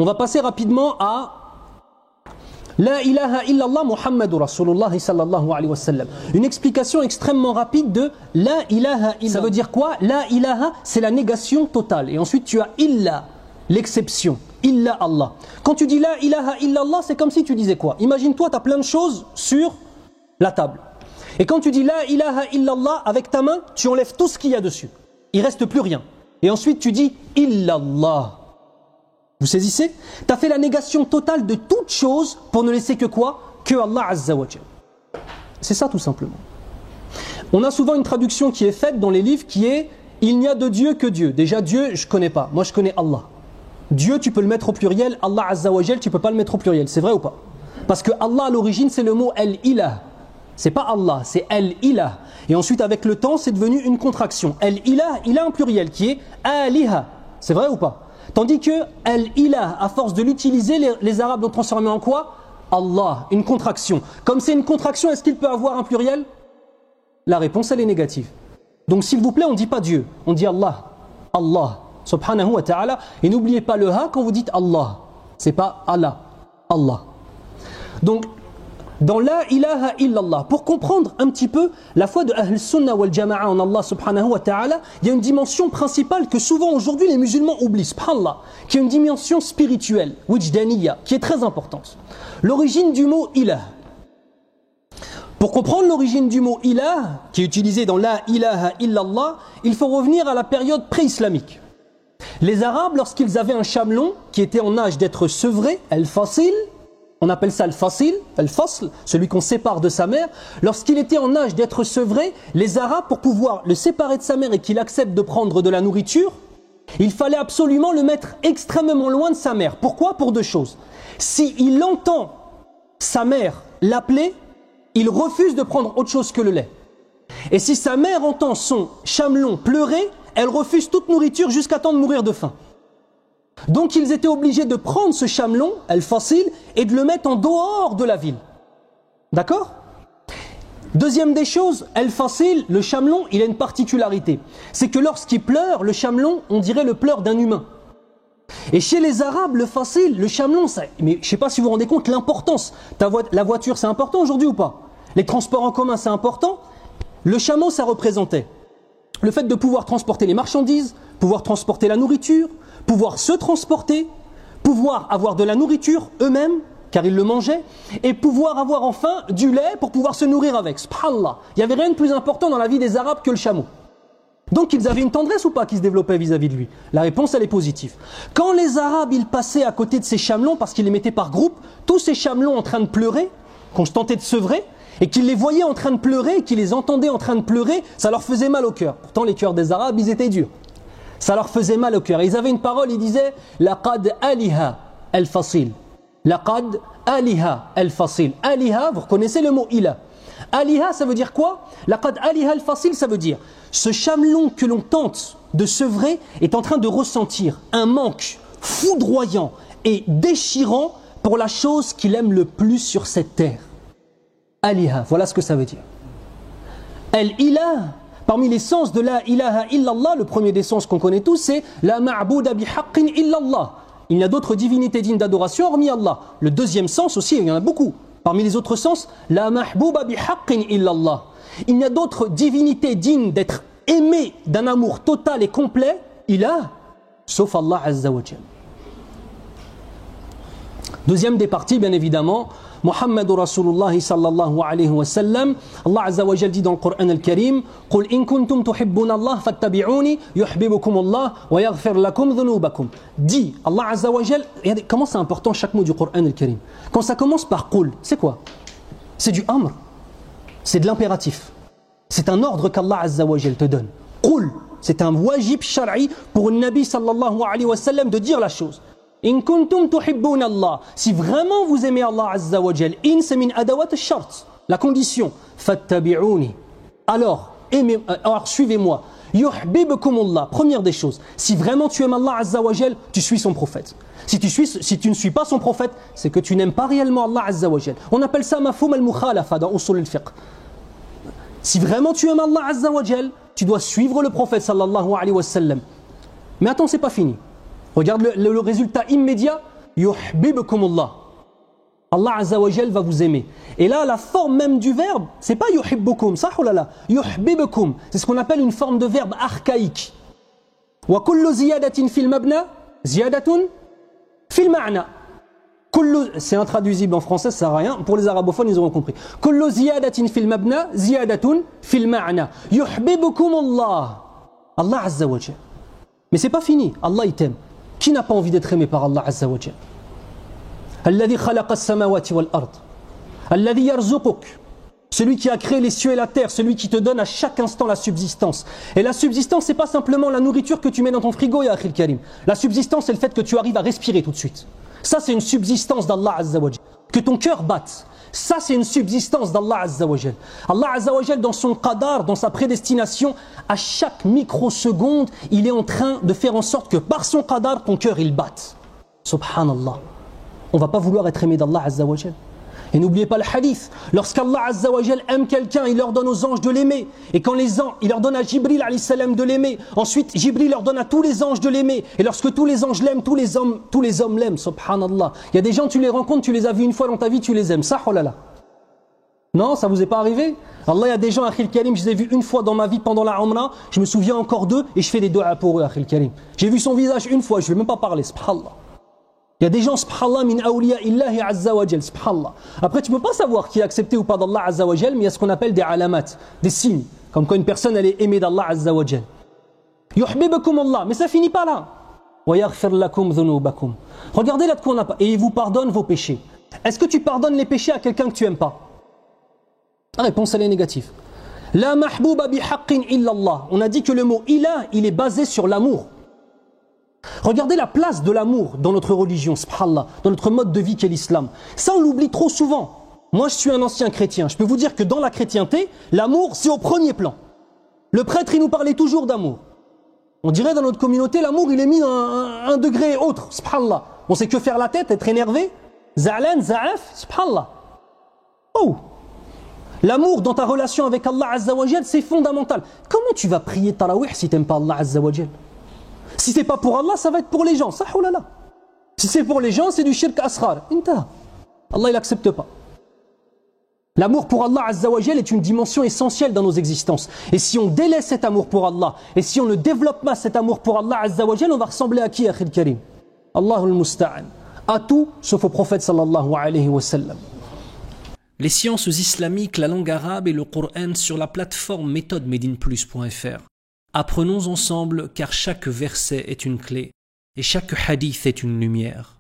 On va passer rapidement à La ilaha illallah Muhammadur Rasulullah sallallahu alayhi wa sallam. Une explication extrêmement rapide de La ilaha illallah. Ça veut dire quoi? La ilaha, c'est la négation totale. Et ensuite tu as illa, l'exception. Illa Allah. Quand tu dis La ilaha illallah, c'est comme si tu disais quoi? Imagine-toi, tu as plein de choses sur la table. Et quand tu dis La ilaha illallah, avec ta main, tu enlèves tout ce qu'il y a dessus. Il ne reste plus rien. Et ensuite tu dis Illallah. Vous saisissez? Tu as fait la négation totale de toute chose pour ne laisser que quoi? Que Allah Azza wa Jal. C'est ça tout simplement. On a souvent une traduction qui est faite dans les livres qui est il n'y a de Dieu que Dieu. Déjà Dieu, je ne connais pas. Moi je connais Allah. Dieu, tu peux le mettre au pluriel. Allah Azza wa Jal, tu ne peux pas le mettre au pluriel. C'est vrai ou pas? Parce que Allah à l'origine c'est le mot Al-Ilah. C'est pas Allah, c'est Al-Ilah. Et ensuite avec le temps c'est devenu une contraction. Al-Ilah, il a un pluriel qui est Aliha. C'est vrai ou pas? Tandis que Al-Ilah, à force de l'utiliser, les Arabes l'ont transformé en quoi? Allah, une contraction. Comme c'est une contraction, est-ce qu'il peut avoir un pluriel? La réponse, elle est négative. Donc s'il vous plaît, on ne dit pas Dieu, on dit Allah. Allah, subhanahu wa ta'ala. Et n'oubliez pas le ha quand vous dites Allah. C'est pas Allah, Allah. Donc, dans La ilaha illallah, pour comprendre un petit peu la foi de Ahl Sunnah wal Jama'a en Allah subhanahu wa ta'ala, il y a une dimension principale que souvent aujourd'hui les musulmans oublient, subhanallah, qui est une dimension spirituelle, wijdaniya, qui est très importante. L'origine du mot ilah. Pour comprendre l'origine du mot ilah, qui est utilisé dans La ilaha illallah, il faut revenir à la période pré-islamique. Les Arabes, lorsqu'ils avaient un chamelon qui était en âge d'être sevré, al-fasil, on appelle ça al-fasil, al-fasl, celui qu'on sépare de sa mère. Lorsqu'il était en âge d'être sevré, les Arabes, pour pouvoir le séparer de sa mère et qu'il accepte de prendre de la nourriture, il fallait absolument le mettre extrêmement loin de sa mère. Pourquoi? Pour deux choses. S'il entend sa mère l'appeler, il refuse de prendre autre chose que le lait. Et si sa mère entend son chamelon pleurer, elle refuse toute nourriture jusqu'à temps de mourir de faim. Donc ils étaient obligés de prendre ce chamelon, al-fasil, et de le mettre en dehors de la ville. D'accord? Deuxième des choses, al-fasil, le chamelon, il a une particularité. C'est que lorsqu'il pleure, le chamelon, on dirait le pleur d'un humain. Et chez les Arabes, le fasil, le chamelon, ça, mais je ne sais pas si vous vous rendez compte l'importance. La voiture, c'est important aujourd'hui ou pas? Les transports en commun, c'est important. Le chameau, ça représentait le fait de pouvoir transporter les marchandises, pouvoir transporter la nourriture, pouvoir se transporter, pouvoir avoir de la nourriture eux-mêmes, car ils le mangeaient, et pouvoir avoir enfin du lait pour pouvoir se nourrir avec. Subhanallah, il n'y avait rien de plus important dans la vie des Arabes que le chameau. Donc ils avaient une tendresse ou pas qui se développait vis-à-vis de lui? La réponse, elle est positive. Quand les Arabes, ils passaient à côté de ces chamelons, parce qu'ils les mettaient par groupe, tous ces chamelons en train de pleurer, qu'on se tentait de sevrer, et qu'ils les voyaient en train de pleurer, et qu'ils les entendaient en train de pleurer, ça leur faisait mal au cœur. Pourtant les cœurs des Arabes, ils étaient durs. Ça leur faisait mal au cœur. Ils avaient une parole, ils disaient Laqad aliha al-fasil. Laqad aliha al-fasil. Aliha, vous reconnaissez le mot ilah. Aliha, ça veut dire quoi? Laqad aliha al-fasil, ça veut dire ce chamelon que l'on tente de sevrer est en train de ressentir un manque foudroyant et déchirant pour la chose qu'il aime le plus sur cette terre. Aliha, voilà ce que ça veut dire. Al-ilah. Parmi les sens de La ilaha illallah, le premier des sens qu'on connaît tous, c'est La ma'bouda bihaqqin illallah. Il n'y a d'autres divinités dignes d'adoration hormis Allah. Le deuxième sens aussi, il y en a beaucoup. Parmi les autres sens, La mahbouba bihaqqin illallah. Il n'y a d'autres divinités dignes d'être aimées d'un amour total et complet, ilah, sauf Allah Azza wa Jal. Deuxième des parties, bien évidemment, Muhammadur Rasulullah sallallahu alayhi wa sallam. Allah Azza wa Jal dit dans le Coran al-Karim Qul in kuntum tuhibbuna Allah fattabi'uni yuhibbukum Allah wa yaghfir lakum dhunubakum. Dit Allah Azza wa Jal, regardez comment c'est important chaque mot du Coran al-Karim. Quand ça commence par Qul, c'est quoi? C'est du amr, c'est de l'impératif. C'est un ordre qu'Allah Azza wa Jal te donne. Qul, c'est un wajib shar'i pour le Nabi sallallahu alayhi wa sallam de dire la chose. In kuntum tuhibbuna Allah. Si vraiment vous aimez Allah Azza wa Jal, in c'est min adawat al-shart, la condition. Fattabi'uni. Alors, suivez-moi. Yuhibbukumullah. Première des choses. Si vraiment tu aimes Allah Azza wa Jal, tu suis son prophète. Si tu ne suis pas son prophète, c'est que tu n'aimes pas réellement Allah Azza wa Jal. On appelle ça mafhum al-mukhalafa dans usul al-fiqh. Si vraiment tu aimes Allah Azza wa Jal, tu dois suivre le prophète sallallahu alayhi wa sallam. Mais attends, c'est pas fini. Regarde le résultat immédiat. yuhibbukumullah. Allah Azza wa Jal va vous aimer. Et là, la forme même du verbe, c'est pas yuhibbukum, ça ou là là, yuhibbukum. C'est ce qu'on appelle une forme de verbe archaïque. Wa kullu ziyadatin fil mabna, ziyadatun fil ma'na. C'est intraduisible en français, ça sert à rien. Pour les arabophones, ils auront compris. Kullu ziyadatin fil mabna, ziyadatun fil ma'na. Yuhibbukumullah. Allah Azza wa Jal. Mais c'est pas fini. Allah il t'aime. Qui n'a pas envie d'être aimé par Allah Azza wa Jal? Alladhi khalaqa as-samawati wal ard. Alladhi yarzuquk. Celui qui a créé les cieux et la terre, celui qui te donne à chaque instant la subsistance. Et la subsistance, c'est pas simplement la nourriture que tu mets dans ton frigo, ya akhil karim. La subsistance, c'est le fait que tu arrives à respirer tout de suite. Ça, c'est une subsistance d'Allah Azza wa Jal. Que ton cœur batte. Ça, c'est une subsistance d'Allah Azza wa Jal. Allah Azza wa Jal, dans son qadar, dans sa prédestination, à chaque microseconde, il est en train de faire en sorte que par son qadar, ton cœur, il batte. Subhanallah. On ne va pas vouloir être aimé d'Allah Azza wa Jal. Et n'oubliez pas le hadith. Lorsqu'Allah Azza wa Jal aime quelqu'un, il leur donne aux anges de l'aimer. Et quand les anges, il leur donne à Jibril alayhi salam de l'aimer. Ensuite, Jibril leur donne à tous les anges de l'aimer. Et lorsque tous les anges l'aiment, tous les hommes l'aiment. Subhanallah. Il y a des gens, tu les rencontres, tu les as vus une fois dans ta vie, tu les aimes. Ça, oh là là. Non, ça vous est pas arrivé? Allah, il y a des gens, Akhil Karim, je les ai vus une fois dans ma vie pendant la Umrah. Je me souviens encore d'eux et je fais des doigts pour eux, Akhil Karim. J'ai vu son visage une fois, je ne vais même pas parler. Subhanallah. Il y a des gens, subhanallah, min awliya illahi azza wa jal, subhanallah. Après, tu ne peux pas savoir qui est accepté ou pas d'Allah azza wa jal, mais il y a ce qu'on appelle des alamat, des signes. Comme quand une personne, elle est aimée d'Allah azza wa jal. Yuhibbukum Allah, mais ça finit pas là. Wa yaghfir lakum dhunubakum. Regardez là de quoi on n'a pas. Et il vous pardonne vos péchés. Est-ce que tu pardonnes les péchés à quelqu'un que tu n'aimes pas? La réponse, elle est négative. La mahbouba bihaqqin illallah. On a dit que le mot ilah, il est basé sur l'amour. Regardez la place de l'amour dans notre religion, subhanallah, dans notre mode de vie qu'est l'islam. Ça, on l'oublie trop souvent. Moi, je suis un ancien chrétien. Je peux vous dire que dans la chrétienté, l'amour, c'est au premier plan. Le prêtre, il nous parlait toujours d'amour. On dirait dans notre communauté, l'amour, il est mis à un degré autre, subhanallah. On sait que faire la tête, être énervé. Za'lan, za'af, subhanallah. Oh! L'amour dans ta relation avec Allah Azza wa Jal, c'est fondamental. Comment tu vas prier tarawih si tu n'aimes pas Allah Azza wa Jal? Si c'est pas pour Allah, ça va être pour les gens. Ça, oh là là. Si c'est pour les gens, c'est du shirk asghar. Inta. Allah, il accepte pas. L'amour pour Allah Azza wa Jal est une dimension essentielle dans nos existences. Et si on délaisse cet amour pour Allah, et si on ne développe pas cet amour pour Allah Azza wa Jal, on va ressembler à qui, akhil karim? Allahul musta'an. À tout, sauf au prophète sallallahu alayhi wa sallam. Les sciences islamiques, la langue arabe et le Coran sur la plateforme méthodemedinplus.fr. Apprenons ensemble car chaque verset est une clé et chaque hadith est une lumière.